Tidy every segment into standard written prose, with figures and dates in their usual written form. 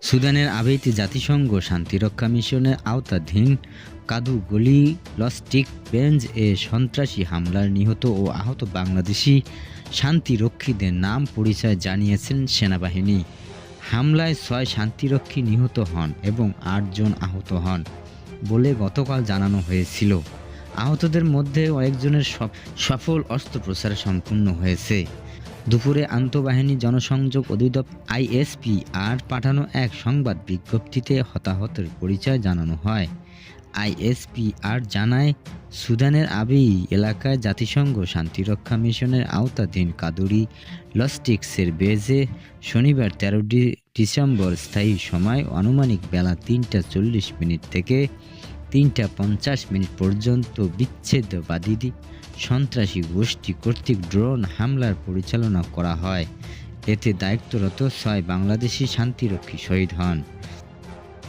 সুদানের আবেইতে জাতিসংঘ শান্তিরক্ষা মিশনের আওতাধীন কাদুগলি লস্টিক বেঞ্জ এ সন্ত্রাসী হামলার নিহত ও আহত বাংলাদেশি শান্তিরক্ষীদের নাম পরিচয় জানিয়েছেন সেনাবাহিনী। হামলায় ৬ শান্তিরক্ষী নিহত হন এবং ৮ জন আহত হন বলে গতকাল জানানো হয়েছিল। আহতদের মধ্যে একজনের সফল অস্ত্রোপচার সম্পূর্ণ হয়েছে। দুপুরে আন্তঃবাহিনী জনসংযোগ অধিদপ্তর আইএসপিআর পাঠানো এক সংবাদ বিজ্ঞপ্তিতে হতাহতের পরিচয় জানানো হয়। আইএসপিআর জানায়, সুদানের আবিই এলাকায় জাতিসংঘ শান্তিরক্ষা মিশনের আওতাধীন কাদুরি লস্টিক্সের বেজে শনিবার ১৩ ডিসেম্বর স্থায়ী সময় আনুমানিক বেলা ৩টা ৪০ মিনিট থেকে ৩টা ৫০ মিনিট পর্যন্ত বিচ্ছেদবাদী সন্ত্রাসী গোষ্ঠী কর্তৃক ড্রোন হামলার পরিচালনা করা হয়। এতে দায়িত্বরত ৬ বাংলাদেশি শান্তিরক্ষী শহীদ হন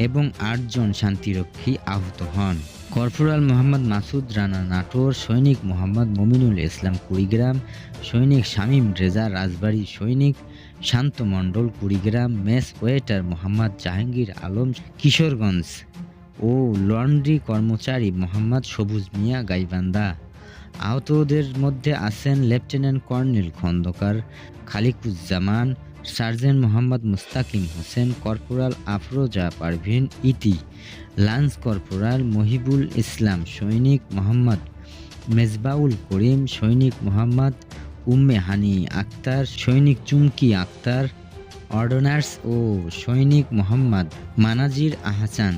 এবং ৮ জন শান্তিরক্ষী আহত হন। কর্পোরাল মোহাম্মদ মাসুদ রানা নাটোর, সৈনিক মোহাম্মদ মমিনুল ইসলাম কুড়িগ্রাম, সৈনিক শামীম রেজা রাজবাড়ী, সৈনিক শান্ত মণ্ডল কুড়িগ্রাম, মেস ওয়েটার মোহাম্মদ জাহাঙ্গীর আলম কিশোরগঞ্জ ও লন্ড্রি কর্মচারী মোহাম্মদ সবুজ মিয়া গাইবান্ধা। আহতদের মধ্যে আছেন lieutenant colonel Khandaker Khalikuzzaman, sergeant Mohammad Mustakim Hossain, corporal Afroza Parvin Iti, lance corporal Mohibul ইসলাম, সৈনিক মোহাম্মদ মেজবাউল করিম, সৈনিক মোহাম্মদ উম্মে হানি আক্তার, সৈনিক চুমকি আক্তার অর্ডনার্স ও সৈনিক মোহাম্মদ মানাজির আহসান।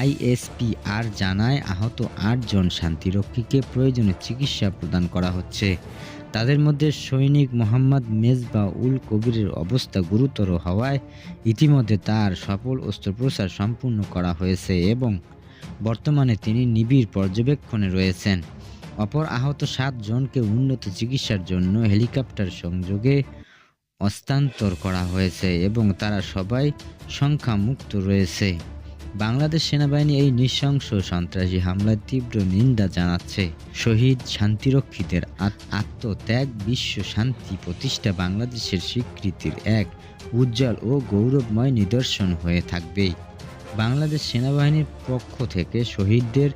আইএসপিআর জানায়, আহত ৮ জন শান্তিরক্ষীকে প্রয়োজনীয় চিকিৎসা প্রদান করা হচ্ছে। তাদের মধ্যে সৈনিক মোহাম্মদ মেজবাউল কবিরের অবস্থা গুরুতর হওয়ায় ইতিমধ্যে তার সফল অস্ত্রোপচার সম্পূর্ণ করা হয়েছে এবং বর্তমানে তিনি নিবিড় পর্যবেক্ষণে রয়েছেন। অপর আহত ৭ জনকে উন্নত চিকিৎসার জন্য হেলিকপ্টার সংযোগে হস্তান্তর করা হয়েছে এবং তারা সবাই সংখ্যামুক্ত রয়েছে। বাংলাদেশ সেনাবাহিনী এই নৃশংস সন্ত্রাসী হামলার তীব্র নিন্দা জানাচ্ছে। শহীদ শান্তিরক্ষীদের আত্মত্যাগ বিশ্ব শান্তি প্রতিষ্ঠা বাংলাদেশের স্বীকৃতির এক উজ্জ্বল ও গৌরবময় নিদর্শন হয়ে থাকবে। বাংলাদেশ সেনাবাহিনীর পক্ষ থেকে শহীদদের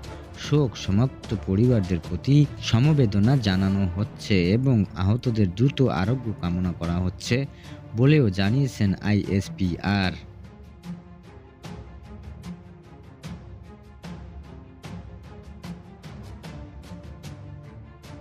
শোক সমাপ্ত পরিবারদের প্রতি সমবেদনা জানানো হচ্ছে এবং আহতদের দ্রুত আরোগ্য কামনা করা হচ্ছে বলেও জানিয়েছেন আইএসপিআর।